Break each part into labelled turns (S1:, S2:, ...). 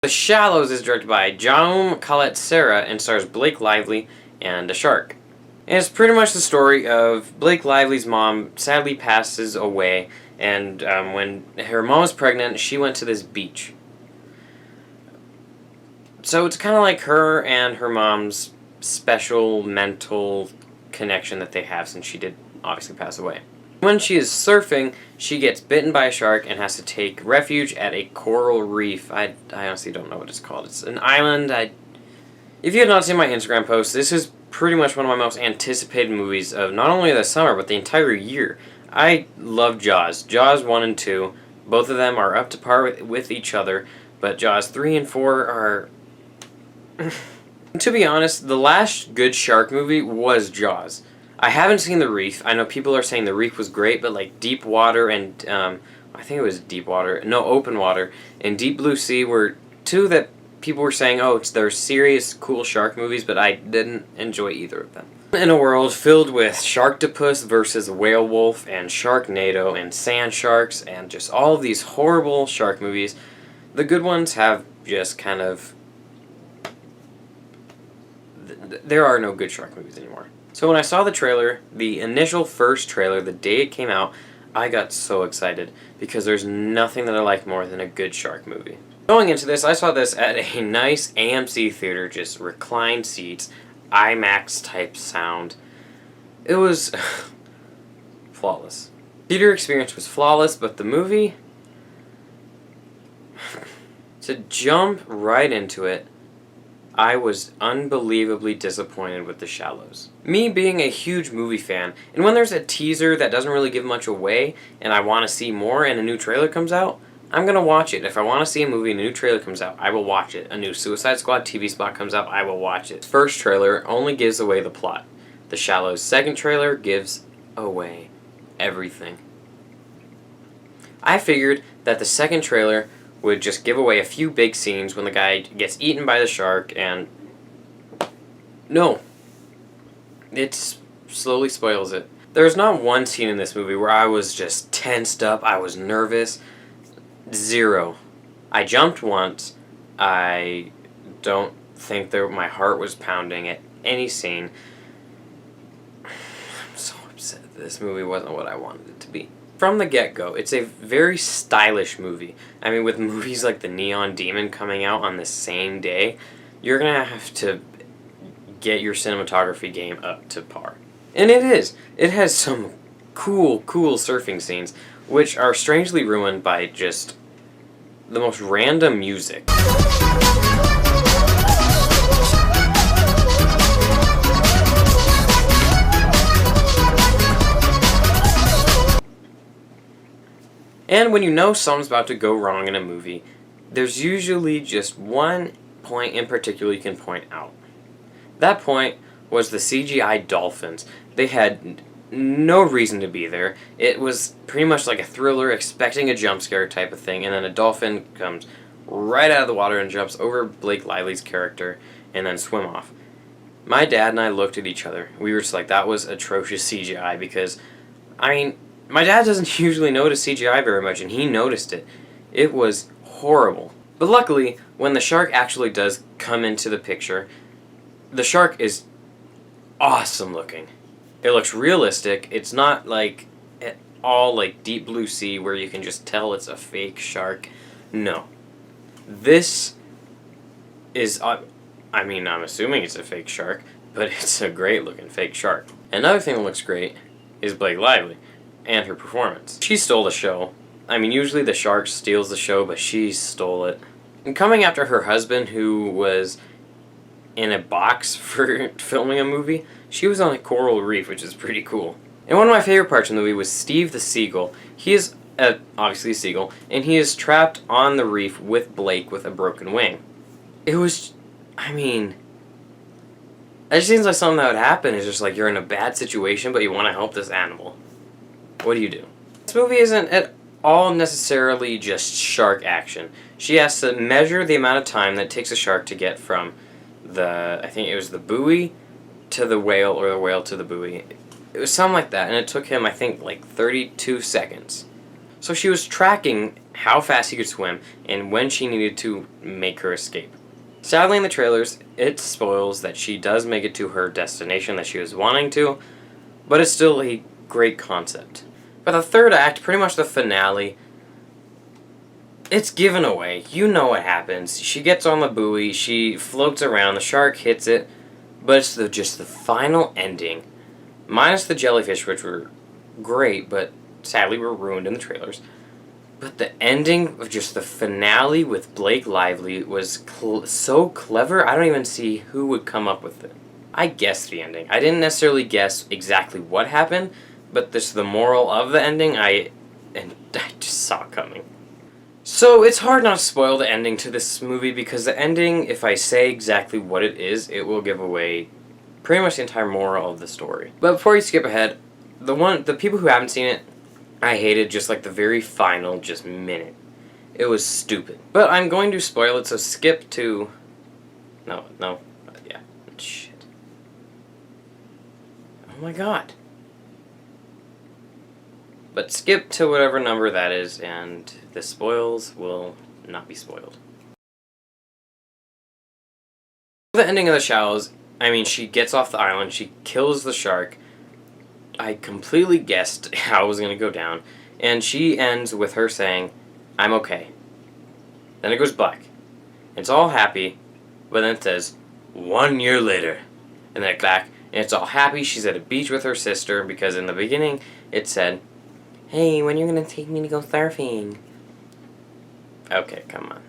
S1: The Shallows is directed by Jaume Collet-Serra and stars Blake Lively and a shark. And it's pretty much the story of Blake Lively's mom sadly passes away, and when her mom was pregnant, she went to this beach. So it's kind of like her and her mom's special mental connection that they have, since she did obviously pass away. When she is surfing, she gets bitten by a shark and has to take refuge at a coral reef. I honestly don't know what it's called. It's an island. If you have not seen my Instagram post, this is pretty much one of my most anticipated movies of not only the summer, but the entire year. I love Jaws. Jaws 1 and 2, both of them are up to par with each other, but Jaws 3 and 4 are... To be honest, the last good shark movie was Jaws. I haven't seen The Reef. I know people are saying The Reef was great, but like Deep Water and, I think it was Deep Water, no, Open Water, and Deep Blue Sea were two that people were saying, oh, they're serious, cool shark movies, but I didn't enjoy either of them. In a world filled with Sharktopus versus Whale Wolf and Sharknado and Sand Sharks and just all of these horrible shark movies, the good ones have just kind of... There are no good shark movies anymore. So when I saw the trailer, the initial first trailer, the day it came out, I got so excited because there's nothing that I like more than a good shark movie. Going into this, I saw this at a nice AMC theater, just reclined seats, IMAX type sound. It was flawless. Theater experience was flawless, but the movie, to jump right into it, I was unbelievably disappointed with The Shallows. Me being a huge movie fan, and when there's a teaser that doesn't really give much away, and I want to see more and a new trailer comes out, I'm going to watch it. If I want to see a movie and a new trailer comes out, I will watch it. A new Suicide Squad TV spot comes out, I will watch it. First trailer only gives away the plot. The Shallows' second trailer gives away everything. I figured that the second trailer would just give away a few big scenes when the guy gets eaten by the shark, and no, it slowly spoils it. There's not one scene in this movie where I was just tensed up, I was nervous. Zero. I jumped once. I don't think my heart was pounding at any scene. I'm so upset that this movie wasn't what I wanted it to be. From the get-go, it's a very stylish movie. I mean, with movies like The Neon Demon coming out on the same day, you're gonna have to get your cinematography game up to par. And it is. It has some cool surfing scenes, which are strangely ruined by just the most random music. And when you know something's about to go wrong in a movie, there's usually just one point in particular you can point out. That point was the CGI dolphins. They had no reason to be there. It was pretty much like a thriller, expecting a jump scare type of thing, and then a dolphin comes right out of the water and jumps over Blake Lively's character and then swim off. My dad and I looked at each other. We were just like, that was atrocious CGI, because, I mean, my dad doesn't usually notice CGI very much, and he noticed it. It was horrible. But luckily, when the shark actually does come into the picture, the shark is awesome looking. It looks realistic. It's not like at all like Deep Blue Sea where you can just tell it's a fake shark. No. This is, I mean, I'm assuming it's a fake shark, but it's a great looking fake shark. Another thing that looks great is Blake Lively and her performance. She stole the show. I mean, usually the shark steals the show, but she stole it. And coming after her husband, who was in a box for filming a movie, she was on a coral reef, which is pretty cool. And one of my favorite parts of the movie was Steve the seagull. He is, obviously a seagull, and he is trapped on the reef with Blake with a broken wing. It was, I mean, it just seems like something that would happen. It's just like you're in a bad situation, but you want to help this animal. What do you do? This movie isn't at all necessarily just shark action. She has to measure the amount of time that it takes a shark to get from I think it was the buoy to the whale, or the whale to the buoy. It was something like that, and it took him, I think, like 32 seconds. So she was tracking how fast he could swim and when she needed to make her escape. Sadly, in the trailers, it spoils that she does make it to her destination that she was wanting to, but it's still a great concept. But the third act, pretty much the finale, it's given away. You know what happens. She gets on the buoy, she floats around, the shark hits it, but it's just the final ending, minus the jellyfish, which were great, but sadly were ruined in the trailers. But the ending of just the finale with Blake Lively was so clever, I don't even see who would come up with it. I guessed the ending. I didn't necessarily guess exactly what happened, but this the moral of the ending, I just saw it coming. So it's hard not to spoil the ending to this movie, because the ending, if I say exactly what it is, it will give away pretty much the entire moral of the story. But before you skip ahead, the people who haven't seen it, I hated just like the very final minute. It was stupid. But I'm going to spoil it, so skip to... No, yeah, shit. Oh my god. But skip to whatever number that is, and the spoils will not be spoiled. The ending of The Shallows, I mean, she gets off the island, she kills the shark. I completely guessed how it was going to go down, and she ends with her saying, "I'm okay." Then it goes black. It's all happy, but then it says, "1 year later." And then it back, and it's all happy. She's at a beach with her sister, because in the beginning it said, "Hey, when you're going to take me to go surfing?" Okay, come on.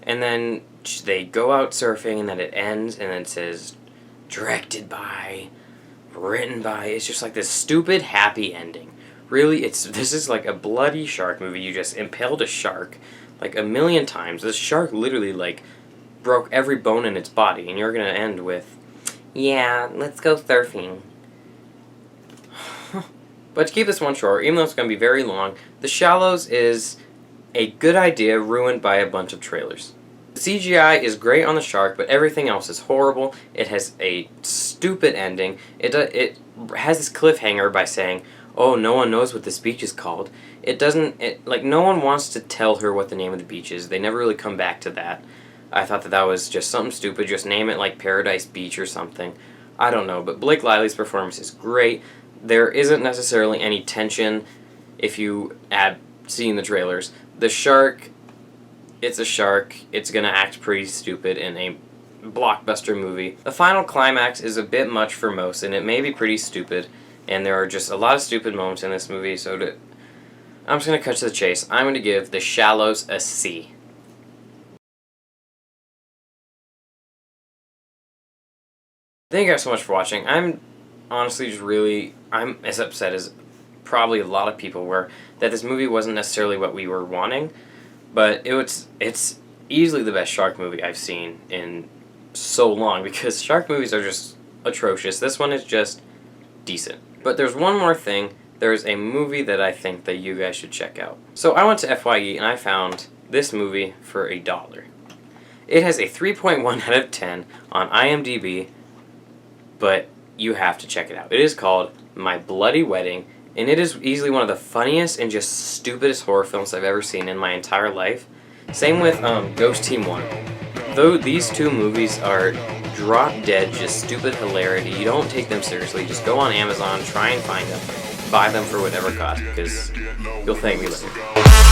S1: And then they go out surfing, and then it ends, and then it says, "Directed by, written by." It's just like this stupid happy ending. Really, this is like a bloody shark movie. You just impaled a shark like a million times. This shark literally like broke every bone in its body, and you're gonna end with, "Yeah, let's go surfing." But to keep this one short, even though it's going to be very long, The Shallows is a good idea ruined by a bunch of trailers. The CGI is great on the shark, but everything else is horrible. It has a stupid ending. It has this cliffhanger by saying, "Oh, no one knows what this beach is called." No one wants to tell her what the name of the beach is. They never really come back to that. I thought that was just something stupid. Just name it like Paradise Beach or something. I don't know, but Blake Lively's performance is great. There isn't necessarily any tension if you add seeing the trailers. The shark, it's a shark. It's going to act pretty stupid in a blockbuster movie. The final climax is a bit much for most, and it may be pretty stupid, and there are just a lot of stupid moments in this movie, so I'm just going to cut to the chase. I'm going to give The Shallows a C. Thank you guys so much for watching. I'm honestly I'm as upset as probably a lot of people were that this movie wasn't necessarily what we were wanting, but it's easily the best shark movie I've seen in so long, because shark movies are just atrocious. This one is just decent. But there's one more thing. There's a movie that I think that you guys should check out. So I went to FYE and I found this movie for $1. It has a 3.1 out of 10 on IMDb, but you have to check it out. It is called My Bloody Wedding, and it is easily one of the funniest and just stupidest horror films I've ever seen in my entire life. Same with Ghost Team 1. Though these two movies are drop dead, just stupid hilarity. You don't take them seriously. Just go on Amazon, try and find them, buy them for whatever cost, because you'll thank me later.